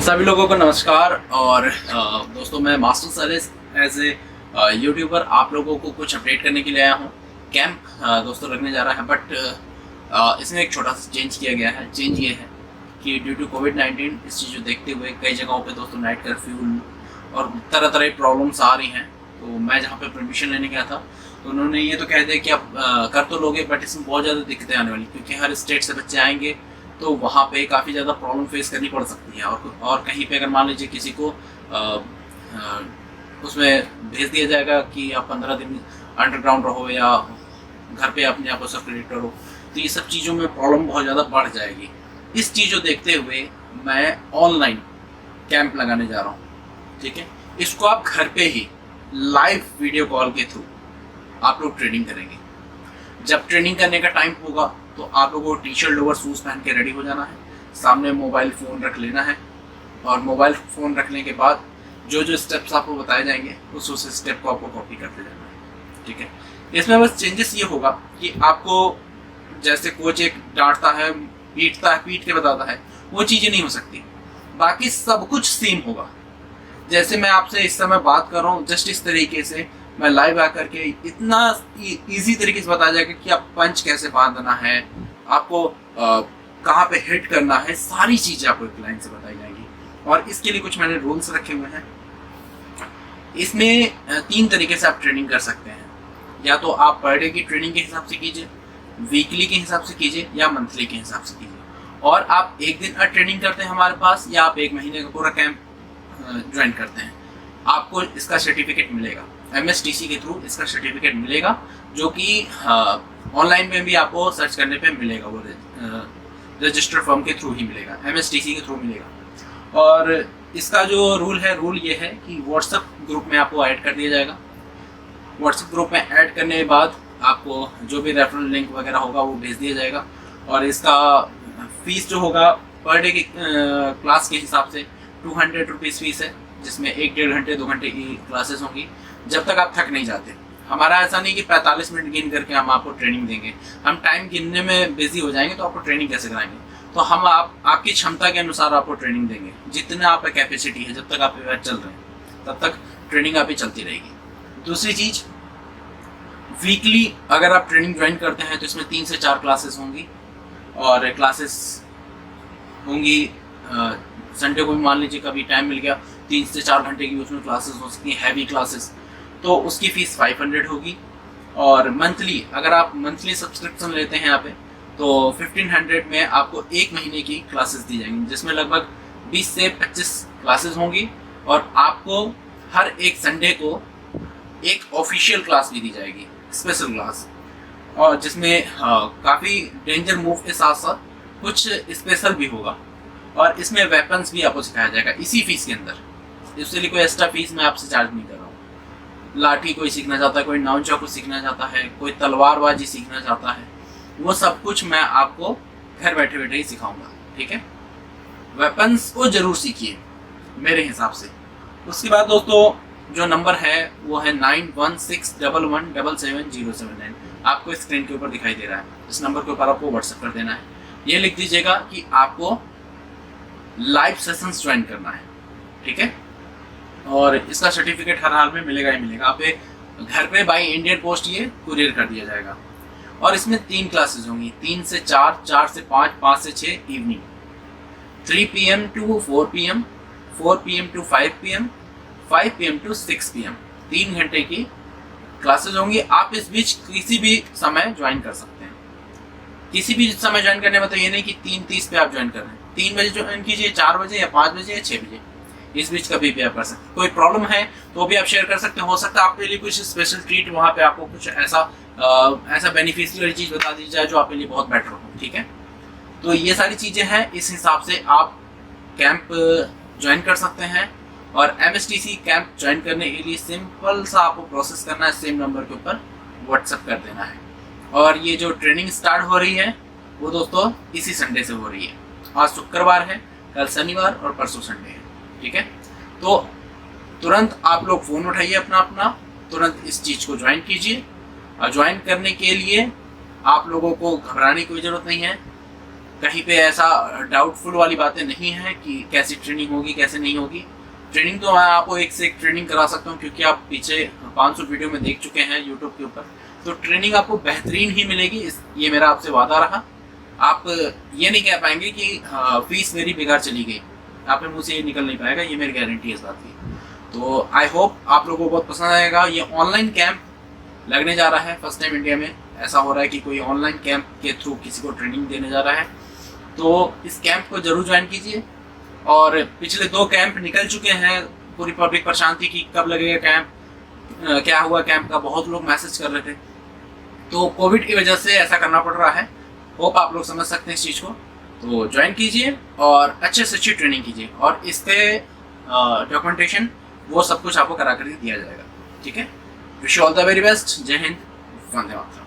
सभी लोगों को नमस्कार। और दोस्तों, मैं master Shailesh as a YouTuber आप लोगों को कुछ अपडेट करने के लिए आया हूँ। कैंप दोस्तों लगने जा रहा है, बट इसमें एक छोटा सा चेंज किया गया है। चेंज ये है कि ड्यू टू कोविड-19 इस चीज़ को देखते हुए कई जगहों पे दोस्तों नाइट कर्फ्यू और तरह तरह की प्रॉब्लम्स आ रही हैं। तो मैं जहाँ पे परमिशन लेने गया था तो उन्होंने ये तो कह दिया कि आप कर तो लोगे, बट इसमें बहुत ज़्यादा दिक्कतें आने वाली, क्योंकि हर स्टेट से बच्चे आएंगे तो वहाँ पे काफ़ी ज़्यादा प्रॉब्लम फेस करनी पड़ सकती है। और कहीं पे अगर मान लीजिए किसी को उसमें भेज दिया जाएगा कि आप 15 दिन अंडरग्राउंड रहो या घर पे अपने आप को सेपरेट करो, तो ये सब चीज़ों में प्रॉब्लम बहुत ज़्यादा बढ़ जाएगी। इस चीज़ को देखते हुए मैं ऑनलाइन कैंप लगाने जा रहा हूँ, ठीक है। इसको आप घर पे ही लाइव वीडियो कॉल के थ्रू आप लोग ट्रेनिंग करेंगे। जब ट्रेनिंग करने का टाइम होगा तो आप लोगों को टी शर्ट लोअर शूज़ पहन के रेडी हो जाना है, सामने मोबाइल फ़ोन रख लेना है, और मोबाइल फ़ोन रखने के बाद जो जो स्टेप्स आपको बताए जाएंगे उस स्टेप को आपको कॉपी करते जाना है, ठीक है। इसमें बस चेंजेस ये होगा कि आपको जैसे कोच एक डांटता है, पीटता है, पीट के बताता है, वो चीज़ें नहीं हो सकती। बाकी सब कुछ सेम होगा। जैसे मैं आपसे इस समय बात कर रहा हूँ, जस्ट इस तरीके से मैं लाइव आकर के इतना इजी तरीके से बताया जाएगा कि आप पंच कैसे बांधना है, आपको कहाँ पे हिट करना है, सारी चीज़ें आपको एक लाइन से बताई जाएंगी। और इसके लिए कुछ मैंने रूल्स रखे हुए हैं। इसमें 3 तरीके से आप ट्रेनिंग कर सकते हैं। या तो आप पर डे की ट्रेनिंग के हिसाब से कीजिए, वीकली के हिसाब से कीजिए, या मंथली के हिसाब से कीजिए। और आप एक दिन ट्रेनिंग करते हैं हमारे पास, या आप 1 महीने का पूरा कैंप ज्वाइन करते हैं, आपको इसका सर्टिफिकेट मिलेगा। MSTC के थ्रू इसका सर्टिफिकेट मिलेगा, जो कि ऑनलाइन में भी आपको सर्च करने पे मिलेगा। वो रजिस्टर फर्म के थ्रू ही मिलेगा, MSTC के थ्रू मिलेगा। और इसका जो रूल ये है कि व्हाट्सएप ग्रुप में आपको ऐड कर दिया जाएगा। व्हाट्सएप ग्रुप में ऐड करने के बाद आपको जो भी रेफरल लिंक वगैरह होगा वो भेज दिया जाएगा। और इसका फीस जो होगा पर डे की क्लास के हिसाब से 200 रुपीज़ फीस है, जिसमें 1-1.5 घंटे 2 घंटे की क्लासेस होंगी, जब तक आप थक नहीं जाते। हमारा ऐसा नहीं कि 45 मिनट गिन करके हम आपको ट्रेनिंग देंगे। हम टाइम गिनने में बिजी हो जाएंगे तो आपको ट्रेनिंग कैसे कराएंगे। तो हम आपकी क्षमता के अनुसार आपको ट्रेनिंग देंगे, जितना आपका कैपेसिटी है। जब तक आप बैच चल रहे हैं तब तक ट्रेनिंग आपकी चलती रहेगी। दूसरी चीज़, वीकली अगर आप ट्रेनिंग ज्वाइन करते हैं तो इसमें 3 से 4 क्लासेस होंगी। और क्लासेस होंगी संडे को भी मान लीजिए कभी टाइम मिल गया, 3 से 4 घंटे की उसमें क्लासेस हो सकती हैं, हैवी क्लासेस, तो उसकी फ़ीस 500 होगी। और मंथली अगर आप मंथली सब्सक्रिप्शन लेते हैं यहाँ पे, तो 1500 में आपको 1 महीने की क्लासेस दी जाएंगी, जिसमें लगभग 20 से 25 क्लासेस होंगी। और आपको हर एक संडे को एक ऑफिशियल क्लास भी दी जाएगी, स्पेशल क्लास, और जिसमें काफ़ी डेंजर मूव के साथ साथ कुछ स्पेशल भी होगा। और इसमें वेपन्स भी आपको सिखाया जाएगा इसी फीस के अंदर। इसके लिए कोई एक्स्ट्रा फीस मैं आपसे चार्ज नहीं कर रहा हूँ। लाठी कोई सीखना चाहता है, कोई नाउन चाकू सीखना चाहता है, कोई तलवारबाजी सीखना चाहता है, वो सब कुछ मैं आपको घर बैठे बैठे ही सिखाऊंगा, ठीक है। वेपन्स को जरूर सीखिए मेरे हिसाब से। उसके बाद दोस्तों जो नंबर है वो है 9161177079। आपको स्क्रीन के ऊपर दिखाई दे रहा है। इस नंबर के ऊपर आपको व्हाट्सएप कर देना है। ये लिख दीजिएगा कि आपको लाइव सेशंस ज्वाइन करना है, ठीक है। और इसका सर्टिफिकेट हर हाल में मिलेगा ही मिलेगा। आप घर पे बाई इंडियन पोस्ट ये कुरियर कर दिया जाएगा। और इसमें 3 क्लासेस होंगी, 3 से 4, 4 से 5, 5 से 6 evening, 3 PM to 4 PM, 4 PM to 5 PM, 5 PM to 6 PM। 3 घंटे की क्लासेस होंगी। आप इस बीच किसी भी समय ज्वाइन कर सकते हैं। किसी भी समय ज्वाइन करने में तो ये नहीं कि 3:30 पे आप ज्वाइन कर रहे हैं, 3 बजे ज्वाइन कीजिए, 4 बजे या 5 बजे या 6 बजे, इस बीच कभी भी आप कर सकते हैं। कोई प्रॉब्लम है तो भी आप शेयर कर सकते हैं। हो सकता है आपके लिए कुछ स्पेशल ट्रीट वहाँ पे आपको कुछ ऐसा बेनिफिशियल वाली चीज़ बता दी जाए जो आपके लिए बहुत बेटर हो, ठीक है। तो ये सारी चीज़ें हैं, इस हिसाब से आप कैंप ज्वाइन कर सकते हैं। और MSTC कैंप ज्वाइन करने के लिए सिंपल सा आपको प्रोसेस करना है, सेम नंबर के ऊपर व्हाट्सएप कर देना है। और ये जो ट्रेनिंग स्टार्ट हो रही है वो दोस्तों इसी संडे से हो रही है। आज शुक्रवार है, कल शनिवार और परसों संडे है, ठीक है। तो तुरंत आप लोग फ़ोन उठाइए अपना, तुरंत इस चीज़ को ज्वाइन कीजिए। और ज्वाइन करने के लिए आप लोगों को घबराने की कोई ज़रूरत नहीं है। कहीं पे ऐसा डाउटफुल वाली बातें नहीं है कि कैसी ट्रेनिंग होगी कैसे नहीं होगी। ट्रेनिंग तो मैं आपको एक से एक ट्रेनिंग करा सकता हूँ, क्योंकि आप पीछे 500 वीडियो में देख चुके हैं यूट्यूब के ऊपर, तो ट्रेनिंग आपको बेहतरीन ही मिलेगी। ये मेरा आपसे वादा रहा। आप ये नहीं कह पाएंगे कि फीस मेरी बेकार चली गई, आप मुँह से ये निकल नहीं पाएगा, ये मेरी गारंटी है इस बात की। तो आई होप आप लोगों को बहुत पसंद आएगा। ये ऑनलाइन कैंप लगने जा रहा है, फर्स्ट टाइम इंडिया में ऐसा हो रहा है कि कोई ऑनलाइन कैंप के थ्रू किसी को ट्रेनिंग देने जा रहा है। तो इस कैंप को जरूर ज्वाइन कीजिए। और पिछले 2 कैंप निकल चुके हैं, पूरी पब्लिक परेशान थी कि कब लगेगा कैंप, क्या हुआ कैंप का, बहुत लोग मैसेज कर रहे थे। तो कोविड की वजह से ऐसा करना पड़ रहा है। होप आप लोग समझ सकते हैं इस चीज़ को। तो ज्वाइन कीजिए और अच्छे से अच्छी ट्रेनिंग कीजिए, और इस पे डॉक्यूमेंटेशन वो सब कुछ आपको करा कर दिया जाएगा। ठीक है, wish you all the very best. जय हिंद, वंदे मातरम।